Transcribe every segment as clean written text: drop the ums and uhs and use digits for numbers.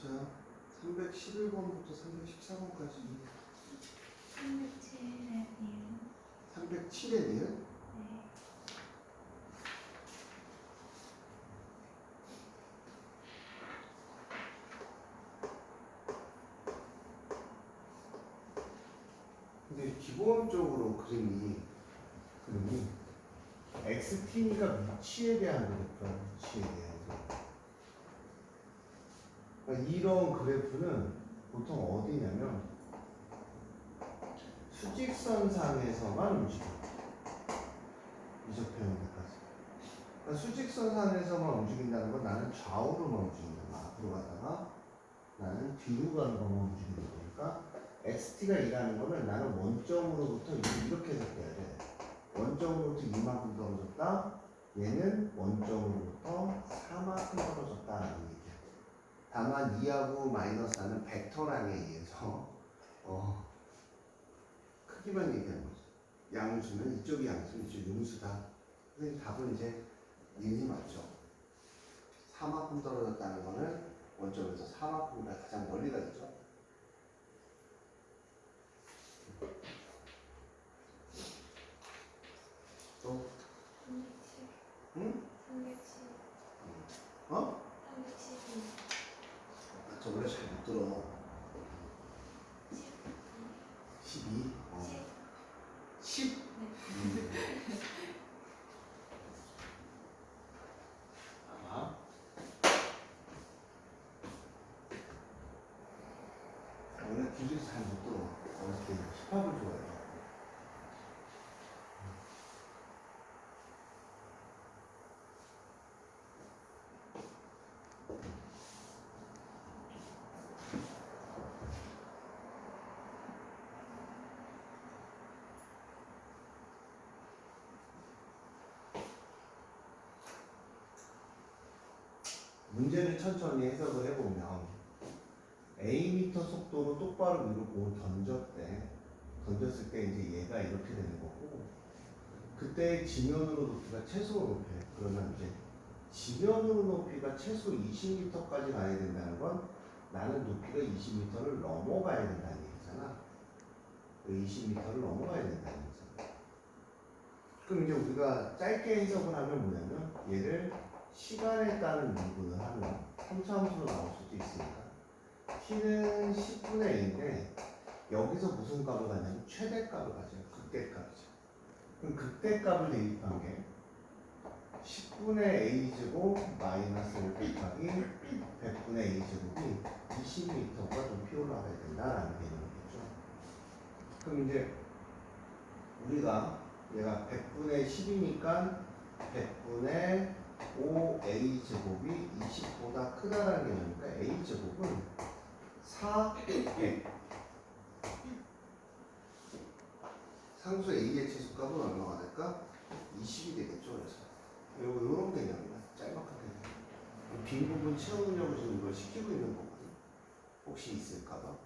자, 311번부터 314번까지. 307에 1. 307에 1? 네. 근데 기본적으로 그림이 xt니까 위치에 대한 거니까 위치에 대한 거. 그러니까 이런 그래프는 보통 어디냐면 수직선상에서만 움직여. 이적표현 데까지. 그러니까 수직선상에서만 움직인다는 건 나는 좌우로만 움직인다. 앞으로 가다가 나는 뒤로 가는 것만 움직이는 거니까 xt가 2라는 거는 나는 원점으로부터 이렇게 해석해야 돼. 원점으로부터 이만큼 떨어졌다. 얘는 원점으로부터 4만큼 떨어졌다라는 얘기야. 다만 2하고 마이너스 4는 벡터랑에 의해서 크기만 얘기하는 거죠. 양수는 이쪽이 양수는 이쪽이 음수다. 그래서 답은 이제 얘는 맞죠. 4만큼 떨어졌다는 거는 원점에서 4만큼보다 가장 멀리 가겠죠. 또 307. 응? 307. 어? 312. 아, 저 원래 잘 못 들어. 12? 10? 네. 아마 원래 기술이 잘 못 들어. 어렸을 때 힙합을 좋아해요. 문제를 천천히 해석을 해보면 A미터 속도로 똑바로 위로 공을 던졌대. 던졌을 때 이제 얘가 이렇게 되는 거고 그때 지면으로 높이가 최소 높이에요. 그러면 이제 지면으로 높이가 최소 20m까지 가야 된다는 건 나는 높이가 20m를 넘어가야 된다는 얘기잖아. 20m를 넘어가야 된다는 얘기잖아. 그럼 이제 우리가 짧게 해석을 하면 뭐냐면 얘를 시간에 따른 미분을 하면 3차함수로 나올 수도 있으니까 t는 10분의 a인데 여기서 무슨 값을 가냐면 최대값을 가져요. 극대값이죠. 그럼 극대값을 대입한 게 10분의 a제곱 마이너스 1 곱하기 100분의 a제곱이 20m가 높이 올라가야 된다라는 개념이겠죠. 그럼 이제 우리가 얘가 100분의 10이니까 100분의 5a제곱이 20보다 크다라는 개념이니까 a제곱은 400 상수 a의 최소값은 얼마가 될까? 20이 되겠죠. 그래서 요런 개념이야. 짤막한 개념. 빈 부분 채우려고 지금 이걸 시키고 있는 거거든. 혹시 있을까봐.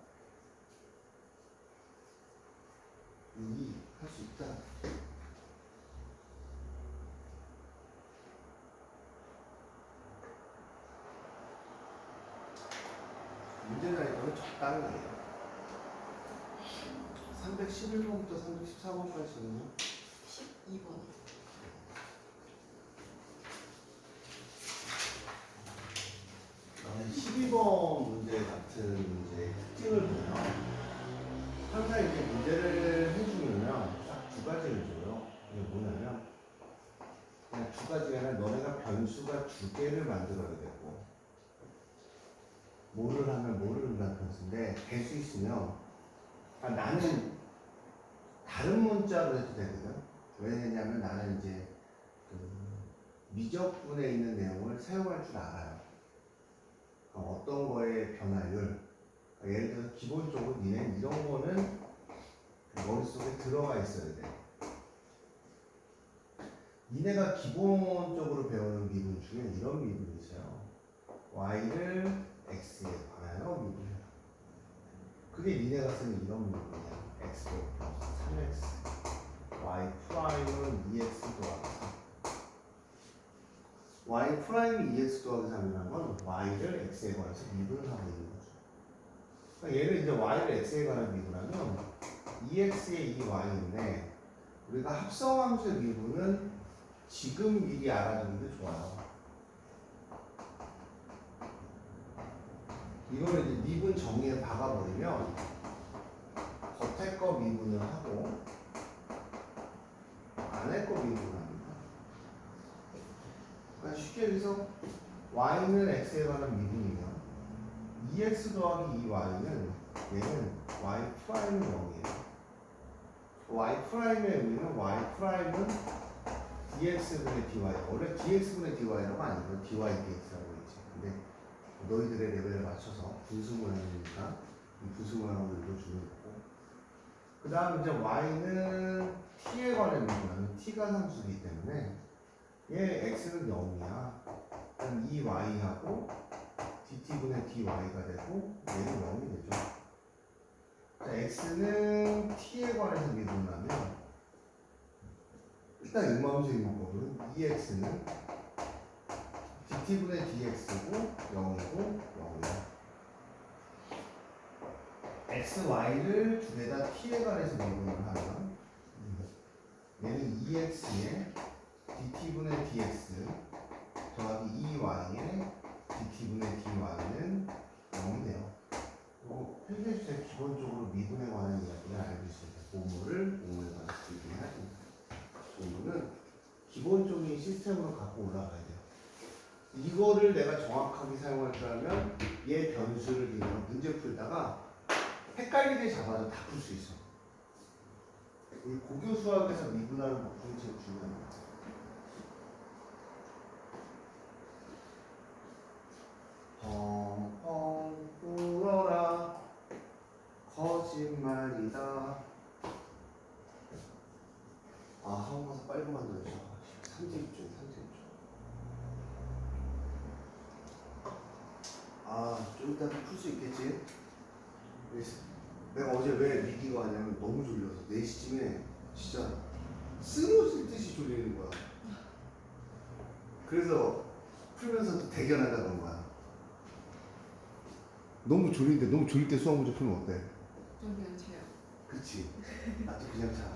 할 수 있다. 문제 난이도는 적당히 해요. 311번부터 314번까지는요. 12번. 나는 12번 문제 같은 문제의 특징을 보면 항상 이렇게 문제를 해주면 딱 두 가지를 줘요. 이게 뭐냐면 그냥 두 가지가 아니라 너네가 변수가 두 개를 만들어야 되고 뭐를 하면 뭐를 한다는 변수인데 될 수 있으면 나는 다른 문자로 해도 되거든. 왜냐면 나는 이제 그 미적분에 있는 내용을 사용할 줄 알아요. 어떤 거의 변화율 예를 들어서 기본적으로 니네 이런 거는 머릿속에 들어가 있어야 돼. 니네가 기본적으로 배우는 미분 중에 이런 미분이 있어요. y를 x에 관하여 미분해라. 그게 니네가 쓰는 이런 미분이야. x 플러스 3x y 프라임은 2x 더하기 3 y 프라임이 2x 더하기 3이라는 건 y를 x에 관해서 미분을 하고 있는 거죠. 그러니까 얘를 이제 y를 x에 관한 미분하면 2x의 2y인데 우리가 합성함수의 미분은 지금 미리 알아두는 게 좋아요. 이거를 이제 미분 정의에 박아버리면 겉에 거 미분을 하고 안에 거 미분을 합니다. 그러니까 쉽게 얘기해서 y는 x에 관한 미분이면 2x 더하기 2y는 얘는 y 프라임은 0이에요. y 프라임의 의미는 y 프라임은 dx분의 dy. 원래 dx분의 dy라고 아니고 dy dx라고 했지. 근데 너희들의 레벨에 맞춰서 분수 모양이니까 이 분수 모양으로 읽어주는 거고. 그 다음 이제 y는 t에 관한 미분은 t가 상수이기 때문에 얘 x는 0이야. 그럼 이 y하고 dt분의 dy가 되고 얘는 0이 되죠. 자, x는 t에 관해서 미분하면 일단 일반함수 있는 거는 2x는 dt분의 dx고 0이고 0이야. x, y를 두 개 다 t에 관해서 미분을 하면 얘는 2x에 dt분의 dx 더하기 2y에 dt분의 dy는 0이 돼요. 그리고 필기주제 기본적으로 미분에 관한 이야기를 알고 있습니다. 보물에 관해서 미분해야 됩니다. 보물은 기본적인 시스템으로 갖고 올라가야 돼요. 이거를 내가 정확하게 사용할 줄 알면 얘 변수를 이용해서 문제 풀다가 헷갈리게 잡아서 다 풀 수 있어. 이 고교 수학에서 미분하는 부분이 제일 중요합니다. 펑펑 울어라 거짓말이다. 아, 학원 가서 빨리 만들어줘. 삼재입죠. 아, 좀 이따 풀 수 있겠지? 내가 어제 왜 미기가 왔냐면 너무 졸려서 4시쯤에 진짜 쓰러질 듯이 졸리는 거야. 그래서 풀면서 대견하다는 거야. 너무 졸릴 때 수학 문제 풀면 어때? 좀 그냥 제요. 그치? 나도 그냥 자.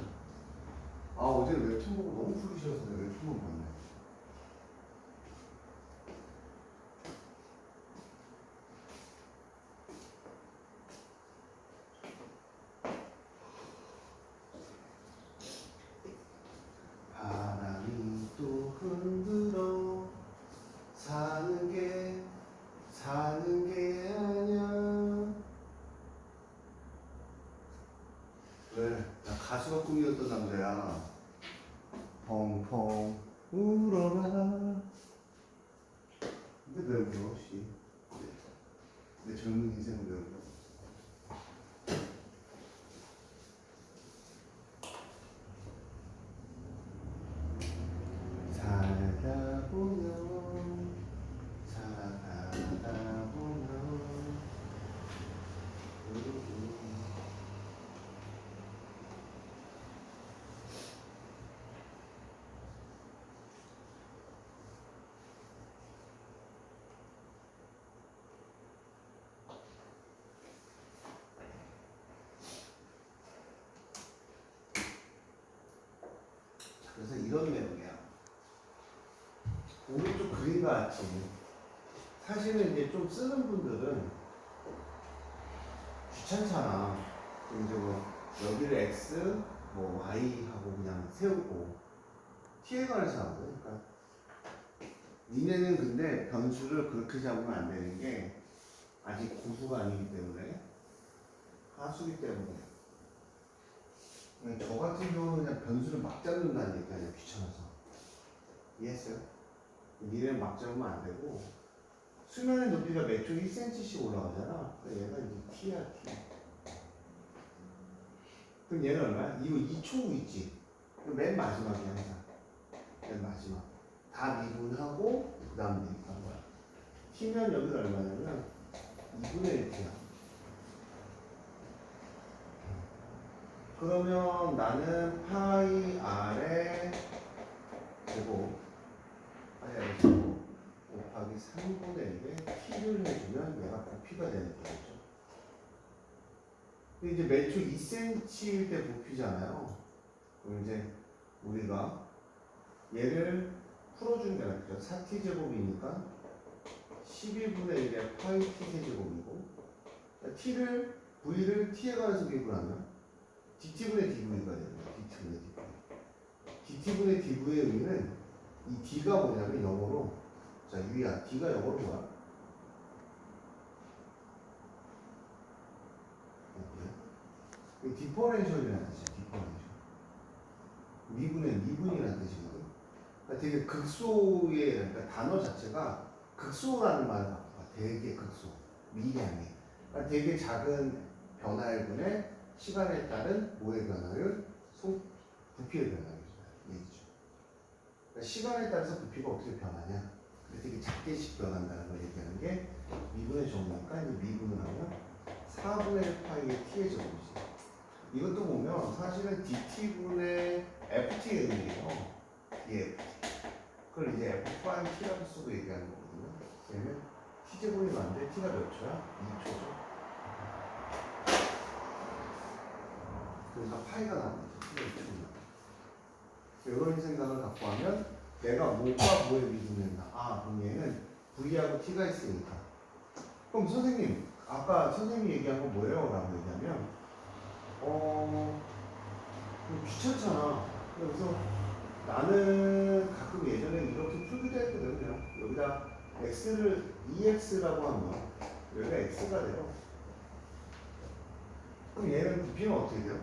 아, 어제 웹툰 보고 너무 풀기 싫어서 내가 웹툰만 봤네. 바람이 또 흔들어 사는 게 아니야. 왜? 나 가수가 꿈이었던 남자야. 펑펑 울어라. 근데 왜 울어? 씨. 내 젊은 인생은 왜 울어? 살다 보면 살아가다 보면 그래서 이런 내용이야. 오른쪽 그림과 같이 사실은 이제 좀 쓰는 분들은 귀찮잖아. 이제 뭐 여기를 x, 뭐 y 하고 그냥 세우고 t에 관해서 하고. 그러니까 니네는 근데 변수를 그렇게 잡으면 안 되는 게 아직 고수가 아니기 때문에 하수기 때문에 그냥 저 같은 경우는 그냥 변수를 막 잡는다는 얘기가 아니라 귀찮아서. 이해했어요? 니네는 막 잡으면 안 되고 수면의 높이가 몇 초 1cm씩 올라가잖아. 얘가 이제 t야, t. 그럼 얘는 얼마야? 이거 2초 있지? 맨 마지막이야, 항상. 맨 마지막. 다 미분하고, 그 다음 미분한 거야. t면 여기는 얼마냐면 2분의 1t야. 그러면 나는 파이 r의 제곱, 파이 r의 제곱. 곱하기 3분의 1에 t를 해주면 얘가 부피가 되는 거겠죠. 근데 이제 매초 2cm일 때 부피잖아요. 그럼 이제 우리가 얘를 풀어주는 게 낫죠. 4t제곱이니까 12분의 1의 파이 t 세제곱이고 t를 v를 t에 관해서 미분하면 dt분의 dv가 됩니다. dt분의 dv. dt분의 dv의 의미는 이 d가 뭐냐면 영어로 자 유야 d가 영어로 뭐야? 이 디퍼렌셜이라는 뜻이야. 디퍼렌셜. 미분이라는 뜻이거든. 그러니까 되게 극소의 그러니까 단어 자체가 극소라는 말을 갖고 와. 되게 극소, 미량의. 그러니까 되게 작은 변화의 분의 시간에 따른 뭐의 변화를 부피의 변화를 얘기죠. 그러니까 시간에 따라서 부피가 어떻게 변하냐. 되게 작게씩 변한다는 걸 얘기하는 게 미분의 정의니까 이제 미분을 하면 4분의 1 파이의 t의 제곱이지. 이것도 보면 사실은 dt분의 ft의 의미예요. 예. 그걸 이제 f 프라임 t라고 쓰고 얘기하는 거거든요. 그러면 t제곱이 맞는데 t가 몇 초야? 2초죠. 그러니까 파이가 나오는 거죠. t가 2초입니다. 이런 생각을 갖고 하면 내가 뭐가 뭐에 미분된다. 아, 그럼 얘는 v하고 t가 있으니까. 그럼 선생님, 아까 선생님이 얘기한 거 뭐예요? 라고 얘기하면 귀찮잖아. 그래서 나는 가끔 예전에 이렇게 풀기도 했거든. 그냥 여기다 x를 2x라고 하면 여기가 x가 돼요. 그럼 얘는 부피는 어떻게 돼요?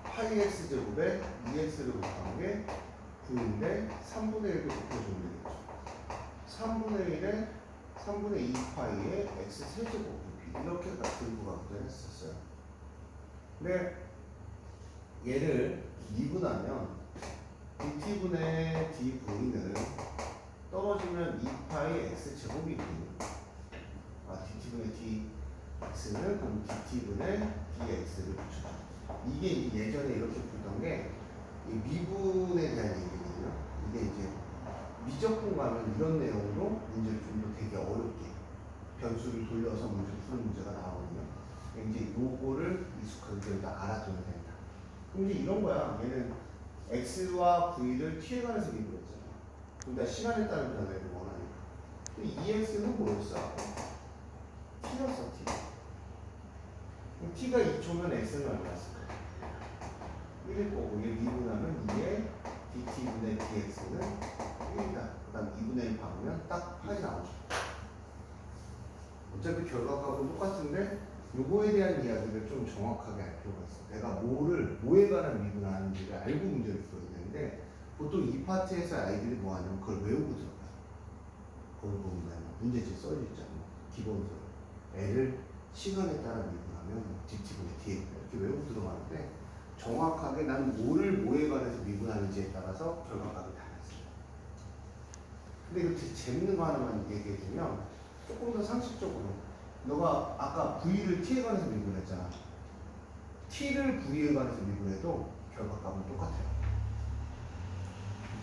파이 x 제곱에 2x를 곱한 게 9인데 3분의 1도 곱해주면 되겠죠. 3분의 1에 3분의 2 파이에 x 세제곱 부피 이렇게 딱 들고 가기도 했었어요. 근데 얘를 미분하면 dt분의 dv는 떨어지면 2파이 x제곱이거든요. 아, dt분의 dx는 그럼 dt분의 dx를 붙여줘. 이게 이제 예전에 이렇게 풀던 게 미분에 대한 얘기거든요. 이게 이제 미적분 가면 이런 내용으로 문제를 좀 더 되게 어렵게 변수를 돌려서 문제를 푸는 문제가 나오거든요. 이제 요거를 익숙하게 다 알아두면 된다. 그럼 이제 이런 거야. 얘는 x와 v를 t에 관해서 미분했잖아. 그럼 내가 시간에 따른 변화를 원하니까. 근데 2x는 뭐였어? t였어, t. 그럼 t가 2초면 x는 얼마였을까? 1일 거고, 얘 미분하면 2에 dt분의 dx는 1이다. 그 다음 2분의 1 박으면 딱 파이 나오죠. 어차피 결과값은 똑같은데 요거에 대한 이야기를 좀 정확하게 알 필요가 있어. 내가 뭐에 관한 미분하는지를 알고 문제를 풀어야 되는데 보통 이 파트에서 아이들이 뭐 하냐면 그걸 외우고 들어가요. 거기 보면 문제집 써져 있잖아요. 기본적으로. 애를 시간에 따라 미분하면 dt분의 dx 이렇게 외우고 들어가는데 정확하게 나는 뭐에 관해서 미분하는지에 따라서 결과값이 달라져요. 근데 이거 재밌는 거 하나만 얘기해 주면 조금 더 상식적으로 너가 아까 V를 T에 관해서 미분했잖아. T를 V에 관해서 미분해도 결과값은 똑같아요.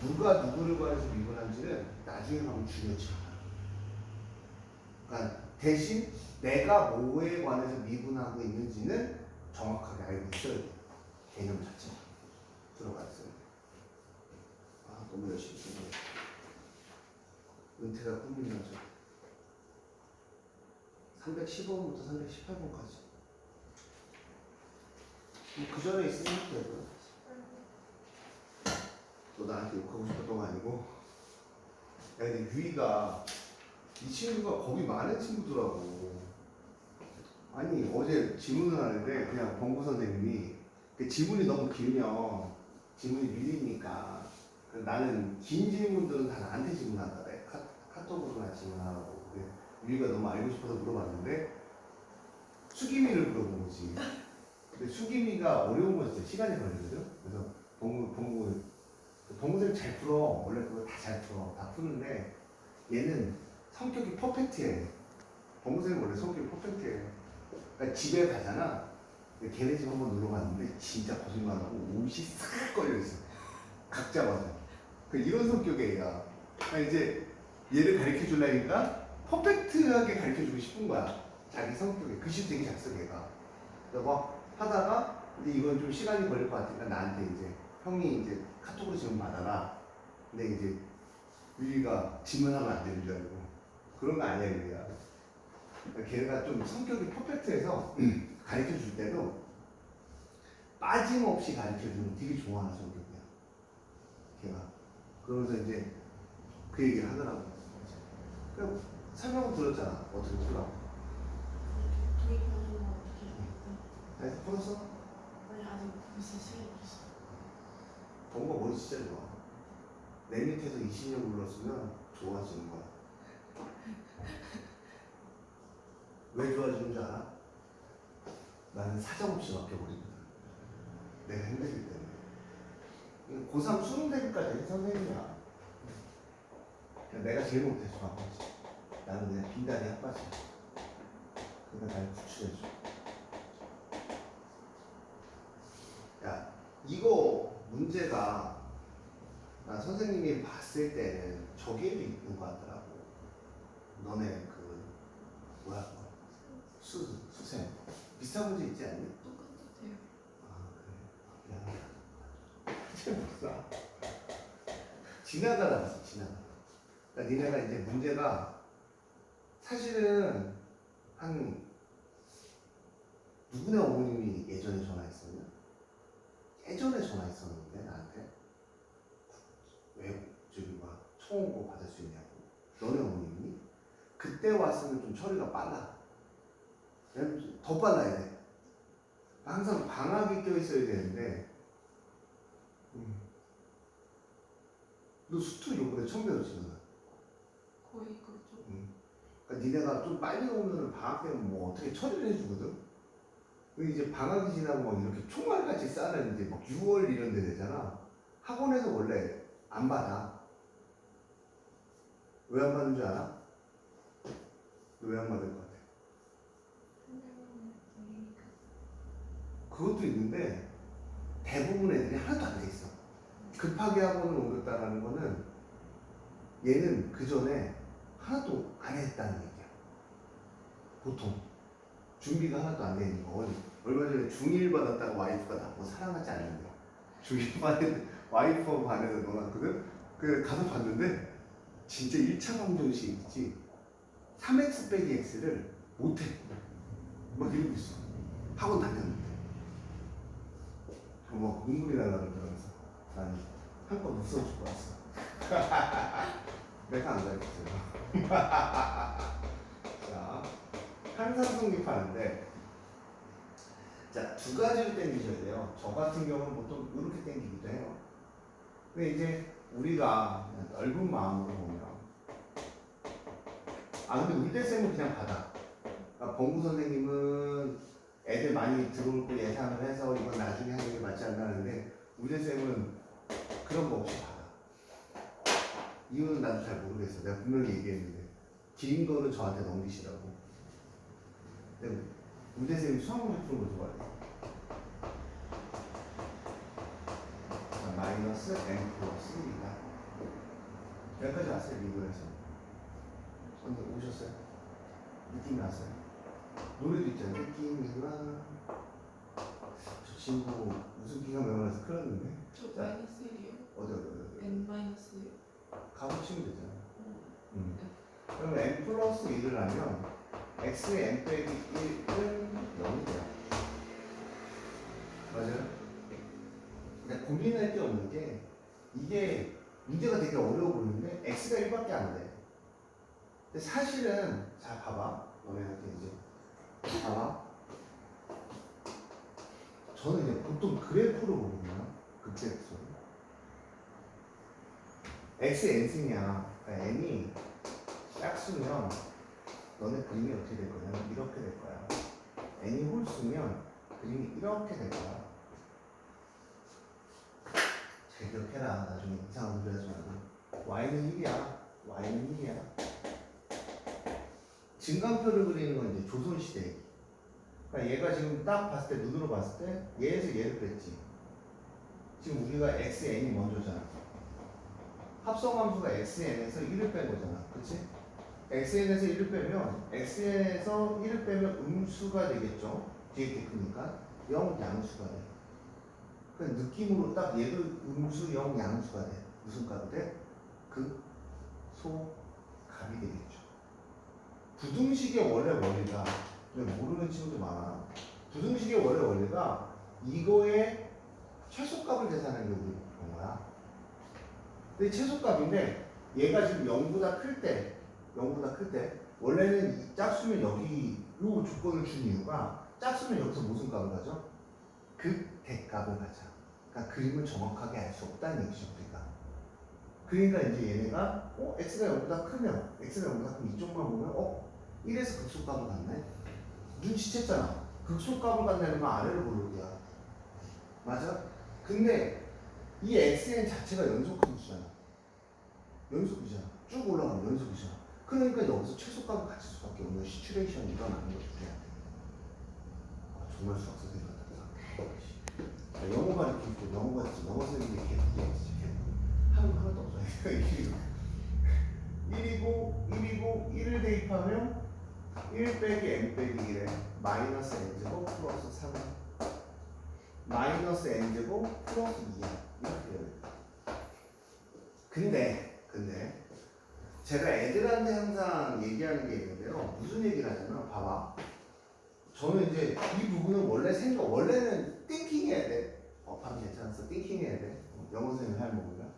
누가 누구를 관해서 미분한지는 나중에 가면 중요치 않아요. 그러니까 대신 내가 뭐에 관해서 미분하고 있는지는 정확하게 알고 있어야 돼. 개념 자체가 들어가 있어야 돼. 아, 너무 열심히 쓰네. 은퇴가 꿈이라서 315번부터 318번까지. 그 전에 있으면 되고요. 또 나한테 욕하고 싶었던 거 아니고. 야, 근데 유이가 이 친구가 겁이 많은 친구더라고. 아니 어제 지문을 하는데 그냥 범구 선생님이 그 지문이 너무 길면 지문이 밀리니까 나는 긴 질문들은 다 나한테 질문한다. 카톡으로나 질문하라고. 유이가 너무 알고 싶어서 물어봤는데 수기미를 물어본 거지. 근데 수기미가 어려운 거였어요. 시간이 걸리거든. 그래서 범구 선생님 잘 풀어. 원래 그거 다 잘 풀어. 다 푸는데 얘는 성격이 퍼펙트해. 범구 선생님 원래 성격이 퍼펙트해. 그러니까 집에 가잖아. 걔네 집 한번 놀러 갔는데 진짜 거짓말하고 옷이 싹 걸려있어. 각자 맞아. 이런 성격의 애야. 그러니까 이제 얘를 가르쳐 주려니까 퍼펙트하게 가르쳐 주고 싶은 거야. 자기 성격에. 글씨 되게 잘 써, 얘가. 그래서 막 하다가, 근데 이건 좀 시간이 걸릴 것 같으니까 나한테 이제, 형이 이제 카톡으로 질문 받아라. 근데 이제 유리가 질문하면 안 되는 줄 알고. 그런 거 아니야, 유리가. 그러니까 걔가 좀 성격이 퍼펙트해서 가르쳐 줄 때도 빠짐없이 가르쳐 주는 되게 좋아하는 성격이야. 걔가. 그러면서 이제 그 얘기를 하더라고. 그냥 설명 들었잖아. 어떻게 풀라고. 도입하는 거 어떻게 할까? 다 풀었어? 아니 아직 무슨 시간이 없어. 동거 머리 진짜 좋아. 내 밑에서 20년 불렀으면 좋아지는 거야. 왜 좋아지는 줄 알아? 나는 사정없이 맡겨버리거든. 내가 힘들기 때문에. 고3 수능 대비까지 선생님이야. 그냥 내가 제일 못해서 바꾸지. 나는 그냥 빈다리 핫바지야. 그러니까 날 구출해줘. 야, 이거 문제가 나 선생님이 봤을 때는 저기에도 있는 거 같더라고. 너네 그 뭐야 수생 비슷한 문제 있지 않니? 똑같아요. 아 그래. 미안하다. 진짜 못사. 지나가다 봤어. 지나가다. 그러니까 니네가 이제 문제가 사실은 한 누구네 어머님이 예전에 전화했었냐? 예전에 전화했었는데 나한테 왜 저기 막 초원고 받을 수 있냐고. 너네 어머님이 그때 왔으면 좀 처리가 빨라. 왜냐면 더 빨라야 돼. 항상 방학이 껴 있어야 되는데. 너 수투 요번에 처음 배웠지 너는? 거의 그렇죠. 그러니까 니네가 좀 빨리 오면은 방학 때는 뭐 어떻게 처리를 해주거든. 근데 이제 방학이 지나고 막 이렇게 총알같이 싸는 이제 막 6월 이런 데 되잖아. 학원에서 원래 안 받아. 왜 안 받는 줄 알아? 왜 안 받을 것 같아? 한달만 걸리니까. 그것도 있는데 대부분 애들이 하나도 안 돼 있어. 급하게 학원을 옮겼다라는 거는 얘는 그 전에 하나도 안 했다는 얘기야. 보통 준비가 하나도 안 돼 있는 거. 얼마 전에 중1 받았다가 와이프가 나보고 사랑하지 않는데 중1 받은 와이프하고 반에서 놀았거든. 그 가서 봤는데 진짜 1차 방정식 있지. 3x 빼기 x를 못해. 막 이러고 있어. 학원 다녔는데. 뭐 눈물이 날라 그러면서 난 한껏 무서워 죽고 왔어. 내가 안 가르쳤어요. 자, 한산성립하는데 자, 두 가지로 땡기셔야 돼요. 저 같은 경우는 보통 이렇게 땡기기도 해요. 근데 이제 우리가 넓은 마음으로 보면 근데 우리 때쌤은 그냥 받아. 그러니까 봉구 선생님은 애들 많이 들어올 거 예상을 해서 이건 나중에 하는 게 맞지 않나 하는데 우리 때쌤은 그런 거 없이 받아. 이유는 나도 잘 모르겠어. 내가 분명히 얘기했는데 긴 거는 저한테 넘기시라고. 근데 우리 때쌤이 수학 문제 푸는 거 좋아해. 자, 마이너스 n 플러스 2다. 여기까지 왔어요, 미국에서. 근데 오셨어요? 느낌이 왔어요? 노래도 있잖아요. 느낌이구나. 저 친구 무슨 기가 명나서 큰일 났는데. 저 마이너스 1이요. 어디. n 마이너스 1. 가로 치면 되잖아. 그러면 n 플러스 1을 하면 x의 n 빼기 1은 0이 돼요. 맞아요? 근데 고민할 게 없는 게 이게 문제가 되게 어려워 보이는데 x가 1밖에 안 돼. 근데 사실은 자 봐봐. 너네한테 이제 봐봐. 저는 이제 보통 그래프로 보거든요. 극제수를. x n승이야. 그러니까 n이 짝수면 너네 그림이 어떻게 될 거냐면 이렇게 될 거야. n이 홀수면 그림이 이렇게 될 거야. 잘 기억해라. 나중에 이상한 소리 하지 말고. y는 1이야. y는 1이야. 증간표를 그리는 건 이제 조선시대. 그러니까 얘가 지금 딱 봤을 때, 눈으로 봤을 때 얘에서 얘를 뺐지. 지금 우리가 x, n이 먼저잖아. 합성함수가 xn에서 1을 뺀 거잖아. 그치? xn에서 1을 빼면 xn에서 1을 빼면 음수가 되겠죠. 뒤에 게 크니까 0 양수가 돼. 그 느낌으로 딱 얘도 음수 0 양수가 돼. 무슨 값이 돼? 극소값이 되겠죠. 부등식의 원래 원리가 모르는 친구들 많아. 부등식의 원래 원리가 이거의 최소값을 계산하는 게 우리 경우야. 근데 최소값인데 얘가 지금 0보다 클 때, 0보다 클 때 원래는 이 짝수면 여기 요 조건을 준 이유가 짝수면 여기서 무슨 값을 가져? 극대값을 가져. 그러니까 그림을 정확하게 알 수 없다는 얘기죠, 우리가. 그러니까 이제 얘네가 x가 0보다 크면 x가 0보다 크면 이쪽만 보면 1에서 극소값을 갖네? 눈치챘잖아. 극소값을 갖는 건 아래로 고르기야. 맞아? 근데 이 xn 자체가 연속함수잖아. 연속이잖아. 쭉 올라가면 연속이잖아. 그러니까 여기서 최소값을 갖출 수밖에 없는 시츄레이션이 일어나는 거죠. 우리한테. 정말 수학 선생님 같다. 자, 영어가 이렇게 있고 영어가 있어. 영어 선생님이 이렇게 하나도 없어요. 1이고 1을 대입하면 1 빼기 n 빼기 1에 마이너스 n제곱 플러스 3 마이너스 n제곱 플러스 2야. 이렇게 돼요. 근데 제가 애들한테 항상 얘기하는 게 있는데요. 무슨 얘기를 하냐면 봐봐. 저는 이제 이 부분은 원래는 띵킹 해야 돼. 방 괜찮았어. 띵킹 해야 돼. 영어 선생님 할 먹으면.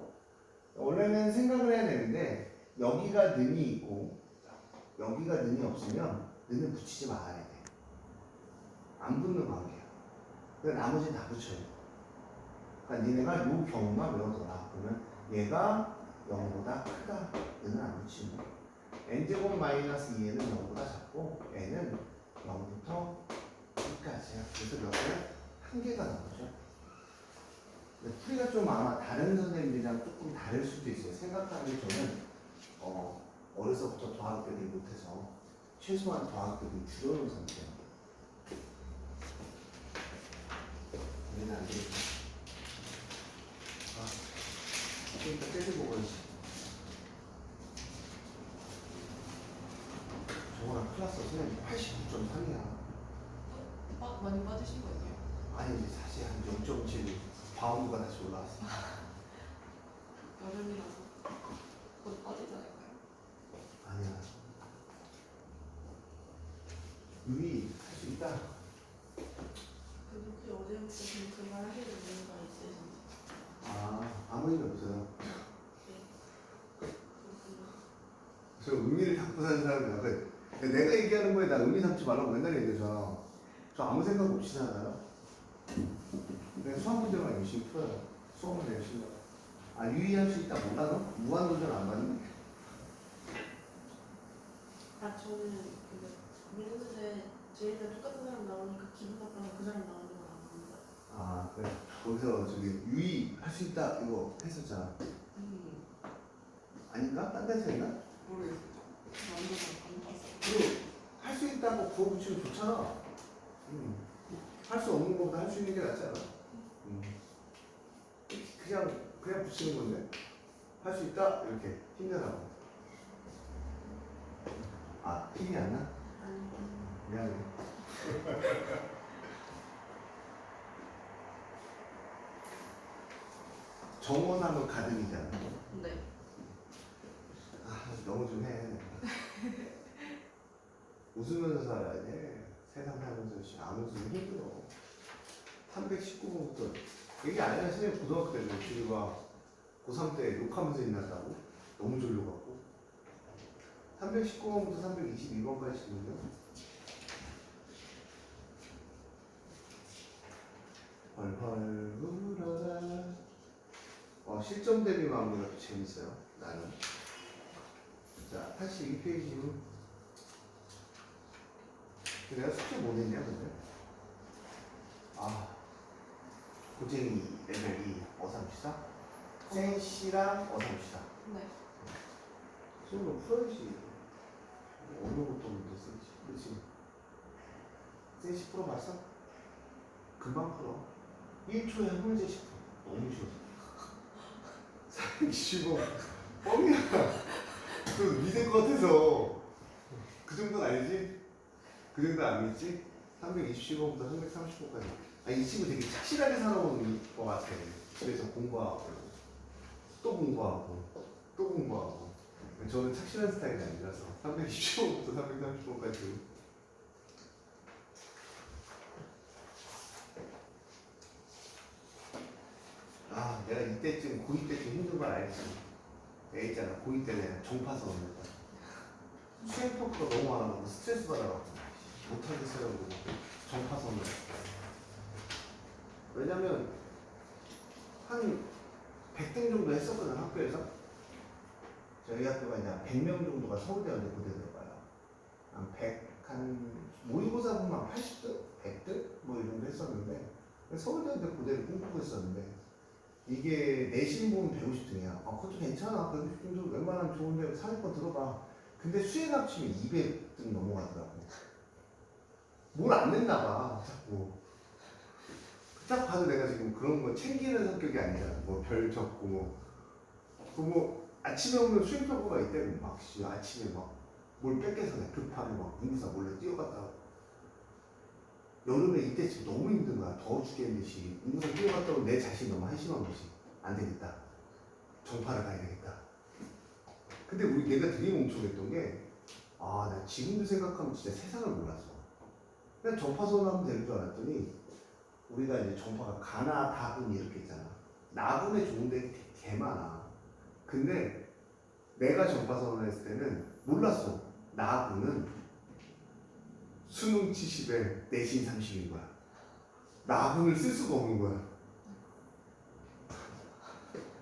원래는 생각을 해야 되는데 여기가 는이 있고 여기가 는이 없으면 는을 붙이지 말아야 돼. 안 붙는 관계야. 그래서 나머지는 다 붙여요. 그러니까 니네가 요 경우만 외워둬라. 그러면 얘가 0보다 크다. 얘는 안 붙이는 거야. n제곱 마이너스 2에는 0보다 작고 n은 0부터 2까지야. 그래서 몇 개? 한 개가 나오죠. 근데 풀이가 좀 아마 다른 선생님들이랑 조금 다를 수도 있어요. 생각하는 게 저는 어려서부터 더하기를 못해서 최소한 더하기를 줄여놓은 상태예요. 얘는 안 되겠다. 그러니까 때리고 그러지. 저거랑 클라스 선생님 89.3이야. 많이 빠지신 거 아니에요? 아니 이제 다시 한 0.7 바운드가 다시 올라왔어. 여름이라서 곧 빠지지 않을까요? 아니야. 유이 할 수 있다. 그래도 혹시 어제부터 지금 그 말 하시는 이유가 있으신지. 아무 의미 없어요. 네. 그렇군요. 저 의미를 갖고 사는 사람이야. 내가 얘기하는 거에 나 의미 삼지 말라고 맨날 얘기하잖아. 저 아무 생각 없이 살아요. 내가 수학 문제만 열심히 풀어요. 수업은 열심히 해요. 유의할 수 있다 몰라 너? 무한도전 안 받니? 저는 민우대 제일이랑 똑같은 사람 나오니까 기분 나빠서 그 사람 나오는 건 안 봅니다. 그래. 거기서 저기 유의할 수 있다 이거 했었잖아. 아닌가? 딴 데서 했나? 모르겠어요. 완전 안 봤어요. 그리고 할 수 있다고 구호 붙이면 좋잖아. 할 수 없는 것보다 할 수 있는 게 낫잖아. 그냥 붙이는 건데 할 수 있다 이렇게 힘내라고. 힘이 안 나? 미안해. 정원하면 가득이잖아. 네. 너무 좀 해. 웃으면서 살아야 돼. 세상 살면서 안 웃으면 힘들어. 319번부터 얘기 안 해요. 선생님 고등학교 때 지우가 고3 때 욕하면서 일났다고? 너무 졸려갖고 319번부터 322번까지 지우면 헐헐 울어라. 실점 대비 마무리가 또 재밌어요. 나는. 자, 82페이지. 내가 숙제 못 했냐, 근데? 고쟁이 레벨 2 어삼시다? 센시랑 어삼시다. 네. 수업을 풀어야지. 어느 것도 못해, 센시. 그렇지. 센시 풀어봤어? 금방 풀어. 1초에 한 문제씩 풀어. 너무 쉬워. 425 뻥이야. 그 믿을 것 같아서. 그 정도는 아니지? 그 정도 아니겠지? 320호부터 330호까지. 아, 이 친구 되게 착실하게 살아오는 것 같아. 집에서 공부하고, 또 공부하고, 또 공부하고. 저는 착실한 스타일이 아니라서 320호부터 330호까지. 아, 내가 이때쯤, 고2 때쯤 힘든 걸 알지. 내가 있잖아, 고2 때 내가 종파서 수행평가가 너무 많아서 스트레스 받아갖고 못하겠어요. 그러고 정파선을. 왜냐면 한 100등 정도 했었거든, 학교에서. 저희 학교가 이제 100명 정도가 서울대한테 고대 들어가요. 한 100, 한 모의고사 보면 80등? 100등? 뭐 이 정도 했었는데 서울대한테 고대를 꿈꾸고 있었는데 이게 내신 보면 150등이야. 아, 그것도 괜찮아. 150등 웬만하면 좋은데 상위권 들어봐. 근데 수행 합치면 200등 넘어가더라고. 뭘 안 냈나 봐, 자꾸. 딱 봐도 내가 지금 그런 거 챙기는 성격이 아니라 뭐 별 적고 뭐 아침에 오면 수행평가가 있대. 막 아침에 막 뭘 뺏겨서 내 급하게 막 공부사 몰래 뛰어갔다. 여름에 이때 지금 너무 힘든 거야. 더워 죽겠는데 공부사 뛰어갔다 오면 내 자신 너무 한심한 것이 안 되겠다. 정파를 가야 되겠다. 근데 내가 되게 멍청했던 게 나 지금도 생각하면 진짜 세상을 몰랐어. 그냥 정파선 하면 되는 줄 알았더니 우리가 이제 정파가 가나 다분 이렇게 있잖아. 나분에 좋은 데 개 많아. 근데 내가 정파선을 했을 때는 몰랐어. 나분은 수능 70에 내신 30인 거야. 나분을 쓸 수가 없는 거야.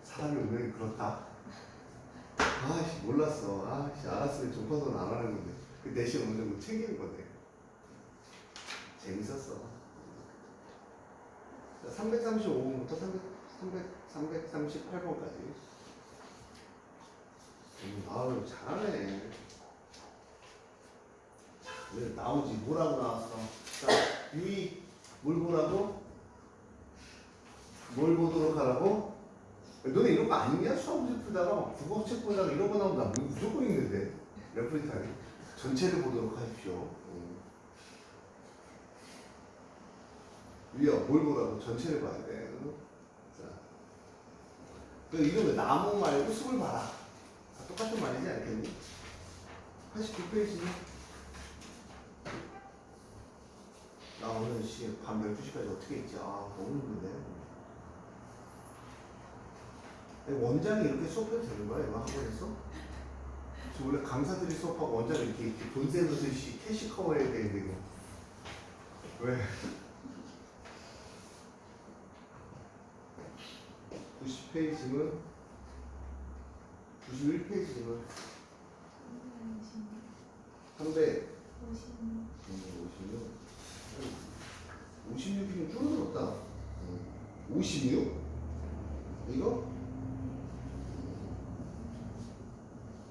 사람이 운명이 그렇다. 아씨 몰랐어. 아씨 알았으면 정파선 안 하는 건데. 그 내신 어느 정도 챙기는 건데. 재밌었어. 335번부터 338번까지. 아유 잘하네. 왜 나오지? 뭐라고 나왔어? 자, 유이 뭘 보라고? 뭘 보도록 하라고? 너네 이런 거 아니냐? 수학 문제 풀다가 막 국어책 보다가 이런 거 나오면 나 무조건 읽는데. 레프리타임 전체를 보도록 하십시오. 유이야 뭘 보라고? 전체를 봐야 돼. 자, 너 이런 거 나무 말고 숲을 봐라. 똑같은 말이지 않겠니? 89페이지니? 나 오늘 밤 12시까지 어떻게 있지? 너무 힘든데. 원장이 이렇게 수업해도 되는 거야? 이거 학원에서? 저 원래 강사들이 수업하고 원장이 이렇게 돈 세듯이 캐시 커버해야 되는데 이거. 왜? 90페이지면 91페이지면 300 56이면 줄어들었다. 56? 이거?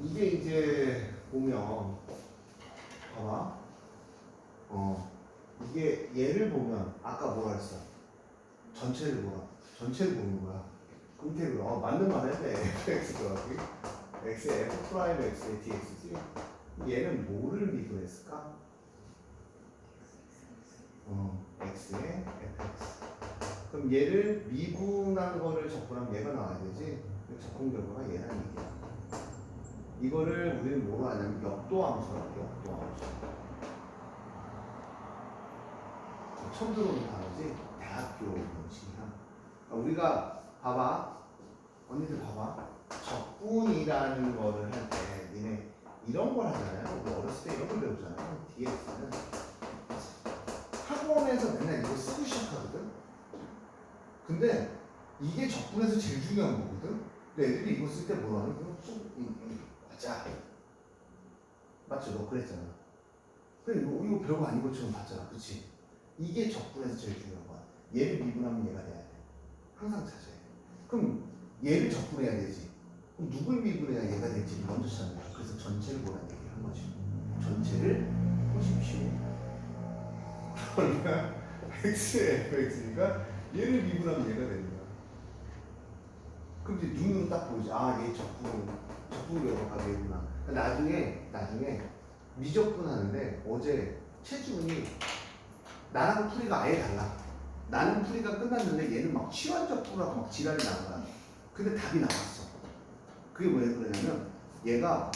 이게 이제 보면 봐봐. 이게 얘를 보면 아까 뭐라 했어? 전체를 보라. 전체를 보는 거야. 금태로 맞는 말 했네. fx 더하기 x의 f 프라임 x의 dx지. 얘는 뭐를 미분했을까? x의 fx. 그럼 얘를 미분한 거를 적분하면 얘가 나와야 되지. 적분 결과가 얘라는 얘기야. 이거를 우리는 뭐로 하냐면 역도함수라고. 역도함수. 처음 들어오는 단어지. 대학교 문식이야. 우리가 봐봐. 언니들 봐봐. 적분이라는 거를 할 때 니네 이런 걸 하잖아요. 우리 어렸을 때 이런 걸 배우잖아요. DX는 학원에서 맨날 이거 쓰고 시작하거든. 근데 이게 적분에서 제일 중요한 거거든. 근데 애들이 이거 쓸 때 뭐라 하는 거야? 맞아. 맞죠? 너 그랬잖아. 그래 이거 별거 아닌 것처럼 봤잖아. 그치? 이게 적분에서 제일 중요한 거야. 얘를 미분하면 얘가 돼야 돼. 항상 찾아야 돼. 그럼 얘를 적분해야 되지. 그럼 누굴 미분해야 얘가 될지 먼저 찾는 거야. 그래서 전체를 보라는 얘기를 한 거지. 전체를 보십시오. 그러니까 x의 fx니까 얘를 미분하면 얘가 되는 거야. 그럼 이제 눈으로 딱 보이지. 얘 적분 여가가 되구나. 나중에 미적분 하는데 어제 최준이 나랑 풀이가 아예 달라. 나는 풀이가 끝났는데 얘는 막 치환적 풀하고 막 지랄이 나는 거야. 근데 답이 나왔어. 그게 왜 그러냐면 얘가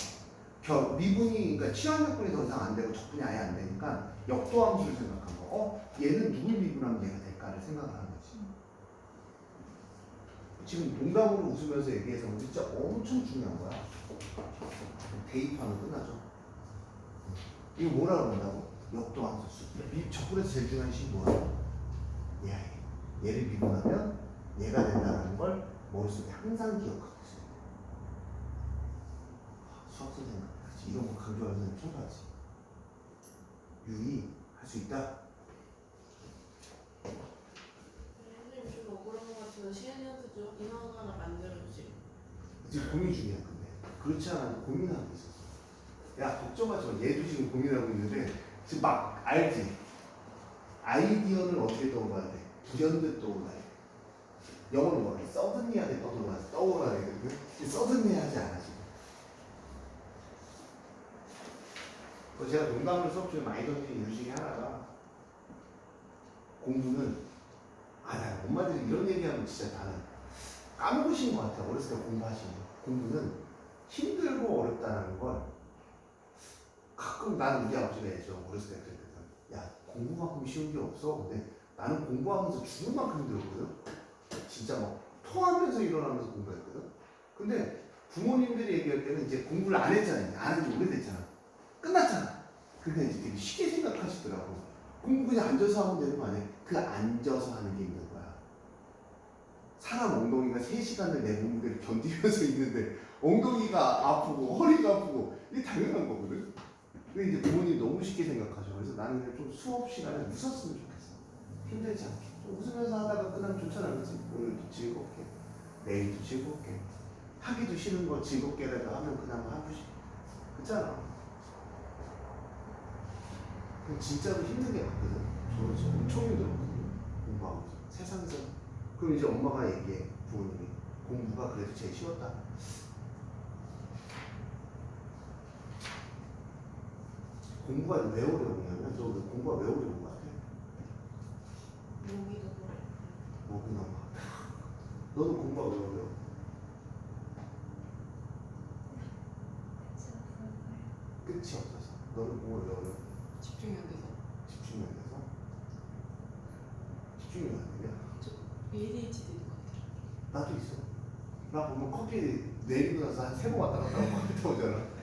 미분이 그러니까 치환적 분이 더 이상 안 되고 적분이 아예 안 되니까 역도함수를 생각한 거. 얘는 누굴 미분하면 얘가 될까를 생각을 하는 거지. 지금 농담으로 웃으면서 얘기해서 진짜 엄청 중요한 거야. 대입하면 끝나죠. 이거 뭐라 그런다고? 역도함수. 적분에서 제일 중요한 식 뭐야? 얘를 미분하면 얘가 된다는 걸 머릿속에 항상 기억하고 있어요. 수학 선생님, 이런 거 강조하는 선생님 최고하지. 유의 할 수 있다. 선생님 좀 억울한 것 같아서 시간이한테 좀 인원 하나 만들어주지. 지금 고민 중이야, 근데. 그렇지 않아도 고민하고 있었어. 야, 걱정하지 마. 얘도 지금 고민하고 있는데, 지금 막 알지? 아이디어는 어떻게 떠올라야 돼? 불현듯 떠올라야 돼. 영어는 뭐라 해? 서든리하게 떠올라야 되거든? 서든리하지 않아, 지금. 제가 농담을 수업 중에 많이 던진 이유 중에 하나가 공부는 나 엄마들이 이런 얘기하면 진짜 나는 까먹으신 것 같아요. 어렸을 때 공부하시는 거. 공부는 힘들고 어렵다는 걸 가끔 나는 우리 아버지가 예죠. 어렸을 때 그랬거든. 야, 공부만큼 쉬운 게 없어. 근데 나는 공부하면서 죽을 만큼 힘들었거든. 진짜 막 토하면서 일어나면서 공부했거든. 근데 부모님들이 얘기할 때는 이제 공부를 안 했잖아요. 안 한 지 오래됐잖아. 끝났잖아. 그러니까 이제 되게 쉽게 생각하시더라고. 공부 그냥 앉아서 하면 되는 거 아니야? 그 앉아서 하는 게 힘든 거야. 사람 엉덩이가 3시간을 내 몸무게를 견디면서 있는데 엉덩이가 아프고 허리가 아프고 이게 당연한 거거든. 근데 이제 부모님이 너무 쉽게 생각하죠. 그래서 나는 그냥 좀 수업 시간에 웃었으면 좋겠어. 힘들지 않게. 좀 웃으면서 하다가 끝나면 좋잖아. 그렇지? 오늘도 즐겁게. 내일도 즐겁게. 하기도 싫은 거 즐겁게라도 하면 그나마 하고 싶어. 그렇잖아. 진짜로 힘들게 봤거든. 저 엄청 힘들었거든요. 공부하면서. 세상에서. 그럼 이제 엄마가 얘기해. 부모님이. 공부가 그래도 제일 쉬웠다. 공부가 왜 어려우냐면, 너 공부가 왜 어려운 것 같아? 몸이 너무 어려워. 목이 너무 아파. 너는 공부가 왜 어려워? 끝이 없어서. 너는 공부가 왜 어려워? 집중이 안 돼서. 집중이 안 돼서? 집중이 안 되냐? 저 ADHD인 것 같아요. 나도 있어. 나 보면 커피 내리고 나서 한 3번 왔다 갔다 하고 커피 타오잖아.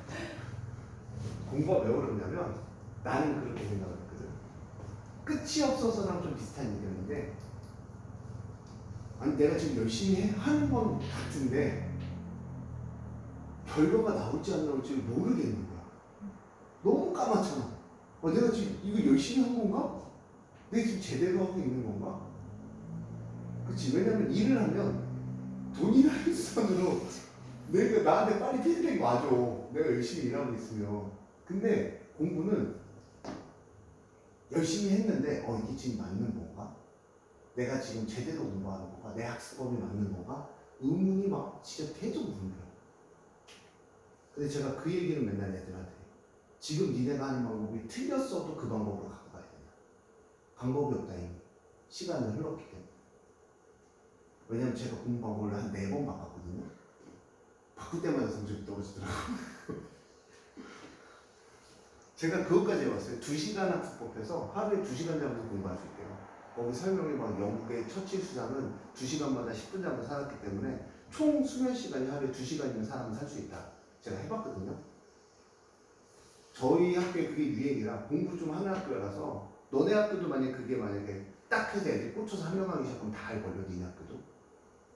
공부가 왜 어렵냐면 나는 그렇게 생각을 했거든. 끝이 없어서랑 좀 비슷한 얘기였는데, 아니 내가 지금 열심히 하는 건 같은데 결과가 나올지 안 나올지 모르겠는 거야. 너무 까맣잖아. 내가 지금 이거 열심히 한 건가? 내가 지금 제대로 하고 있는 건가? 그렇지. 왜냐면 일을 하면 돈이라는 수단으로 내가 나한테 빨리 피드백이 와줘. 내가 열심히 일하고 있으면. 근데 공부는 열심히 했는데 이게 지금 맞는 건가? 내가 지금 제대로 공부하는 건가? 내 학습법이 맞는 건가? 의문이 막 진짜 계속 드는 거야. 근데 제가 그 얘기는 맨날 애들한테 지금 니네가 하는 방법이 틀렸어도 그 방법으로 갖고 가야 된다. 방법이 없다 이미. 시간은 흘렀기 때문에. 왜냐면 제가 공부 방법을 한 4번 바꿨거든요. 바꿀 때마다 성적이 떨어지더라고요. 제가 그것까지 해봤어요. 2시간 학습법에서 하루에 2시간 잡아서 공부할 수 있대요. 거기 설명이 막 영국의 처칠 수장은 2시간마다 10분 잡아서 살았기 때문에 총 수면 시간이 하루에 2시간이면 사람은 살 수 있다. 제가 해봤거든요. 저희 학교에 그게 유행이라 공부 좀 하는 학교라서 너네 학교도 만약에 딱 해서 애들이 꽂혀서 한 명 하기 시작하면 다 알걸요. 니네 학교도.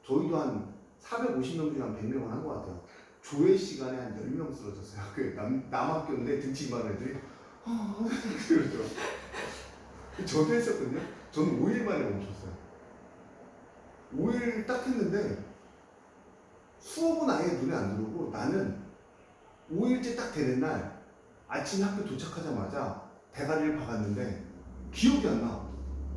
저희도 한 450명 중에 한 100명은 한 것 같아요. 조회 시간에 한 10명 쓰러졌어요. 학교에 남학교인데 등치 많은 애들이 그러죠. 저도 했었거든요. 저는 5일 만에 멈췄어요. 5일 딱 했는데 수업은 아예 눈에 안 들어오고 나는 5일째 딱 되는 날 아침 학교 도착하자마자 대가리를 박았는데 기억이 안 나.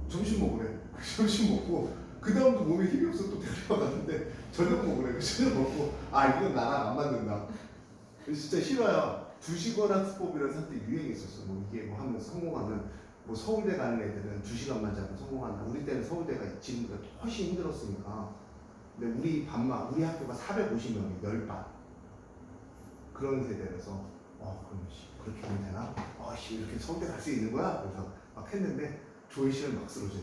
점심 먹으래. 점심 먹고 그 다음도 몸에 힘이 없어 또 대가리 박았는데 저녁 먹으래. 저녁 먹고 이건 나랑 안 맞는다. 진짜 싫어요. 두시간학습법이라는 한때 유행했었어. 뭐 이게 뭐 하면 성공하면 뭐 서울대 가는 애들은 2시간만 자면 성공한다. 우리 때는 서울대가 지금보다 훨씬 힘들었으니까. 근데 우리 반만 우리 학교가 450명이 10반 그런 세대라서 그럼 그렇게 하면 되나? 이렇게 서울대 갈 수 있는 거야? 그래서 막 했는데 조회 시간 막 쓰러져.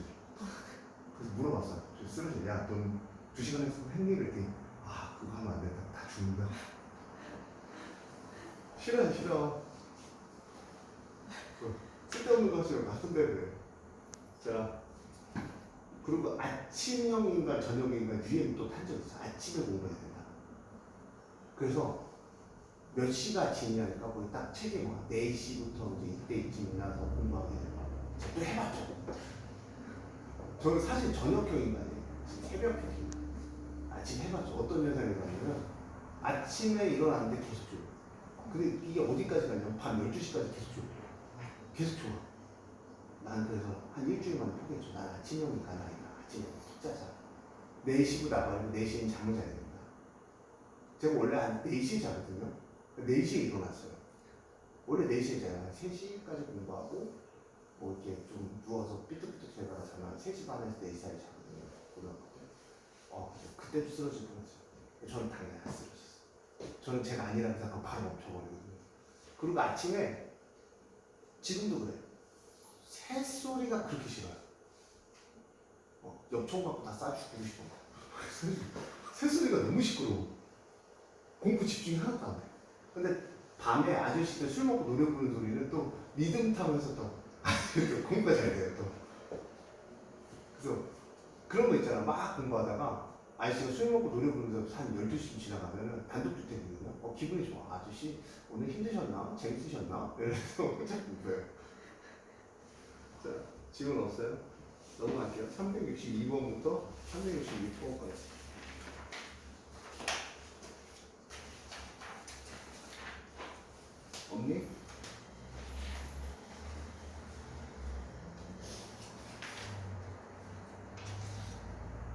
그래서 물어봤어요. 쓰러져. 야, 넌 2시간 학습 했니? 그랬더니 그거 하면 안 된다. 다 죽는다. 싫어. 쓸데없는 것을 같은 데를. 자, 그리고 아침형인가 저녁인가 유행이 또 탄적 있어. 아침에 공부해야 된다. 그래서 몇 시가 아침이냐니까 거기 딱 책에 와. 4시부터 이제 이때쯤 일어나서 공부하게 된다. 제가 또 해봤죠. 저는 사실 저녁형 인간이에요. 새벽형. 아침 해봤죠. 어떤 현상이 나냐면 아침에 일어났는데 계속 줘요. 근데 이게 어디까지 가냐면 밤 12시까지 계속 줘요. 계속 좋아. 난 그래서 한 일주일만 포기했죠. 난 아침형이니까 아침에 푹 자자. 4시보다 나가면 4시엔 잠을 자야 됩니다. 제가 원래 한 4시에 자거든요. 4시에 일어났어요. 원래 4시에 자요. 3시까지 공부하고 뭐 이렇게 좀 누워서 삐뚤삐뚤 대다가 자면 3시 반에서 4시 사이 자거든요. 고등학교 때. 그때도 쓰러질 뻔했어요. 저는 당연히 안 쓰러졌어요. 저는 제가 아니라는 생각 바로 멈춰버리거든요. 그리고 아침에 지금도 그래요. 새소리가 그렇게 싫어요. 옆총 갖고 다 싸주고 싶어. 새소리가 너무 시끄러워. 공부 집중이 하나도 안 돼. 근데 밤에 아저씨들 술 먹고 노래 부르는 소리는 또 리듬 타면서 또 공부가 잘 돼요. 또. 그래서 그런 거 있잖아. 막 공부하다가 아저씨가 술 먹고 노래 부르면서 한 12시쯤 지나가면은 단독주택이거든요. 기분이 좋아. 아저씨 오늘 힘드셨나? 재밌으셨나? 이러면서 자꾸 웃어요. 자, 지문 없어요? 넘어갈게요. 362번부터 362번까지. 없니?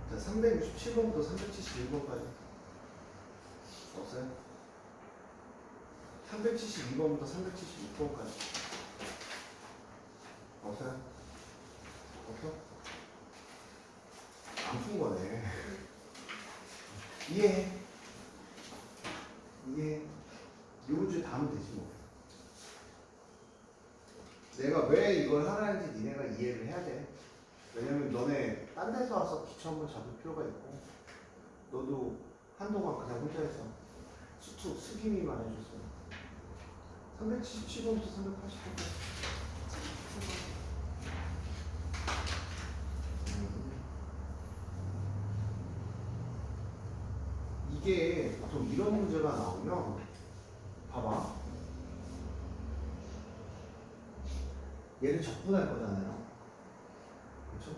자, 367번부터 371번까지. 없어요? 372번부터 376번까지. 없어요? 없어? 안 푼 거네. 이해해. 요번 주에 다 하면 되지 뭐. 내가 왜 이걸 하라는지 니네가 이해를 해야 돼. 왜냐면 너네 딴 데서 와서 기초 한번 잡을 필요가 있고 너도 한동안 그냥 혼자해서 수김이만 해줬어. 377번부터 380번까지. 이게 보통 이런 문제가 나오면 봐봐. 얘를 적분할 거잖아요. 그렇죠?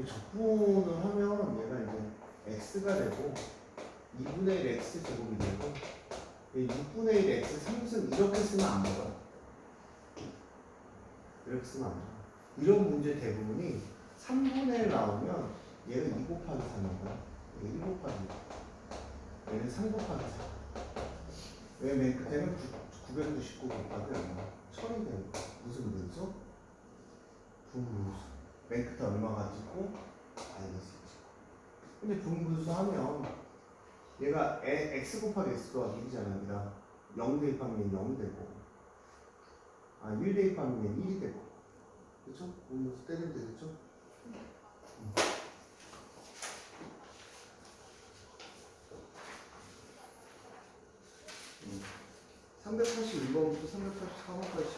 적분을 하면 얘가 이제 x가 되고 2분의 1 x 제곱이 되고 6분의 1 x 3승 이렇게 쓰면 안 먹어요. 이렇게 쓰면 안 먹어요. 이런 문제 대부분이 3분의 1 나오면 얘는 2 곱하기 4인 거야. 얘는 1 곱하기 4. 얘는 3 곱하기 4. 왜냐면 그때는 999 곱하기 얼마? 1000이 되는 거야. 무슨 분수? 분분수. 맨 끝에 얼마 가지고 마이너스 1. 근데 분분수 하면 얘가 x 곱하기 x 더하기 1이잖아. 아니라 0 대입하면 0이 되고 1 대입하면 1이 되고 그쵸? 분분수 때리면 되겠죠? 381번부터 384번까지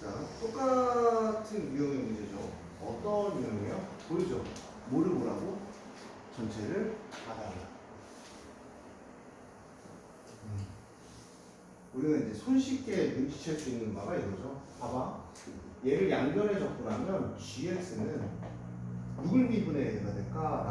자, 똑같은 유형의 문제죠. 어떤 유형이에요? 보이죠? 뭐를 보라고? 전체를 받아라. 우리는 이제 손쉽게 눈치챌 수 있는 바가 이거죠. 봐봐. 얘를 양변에 접근하면 gx는 누굴 미분해가 될까?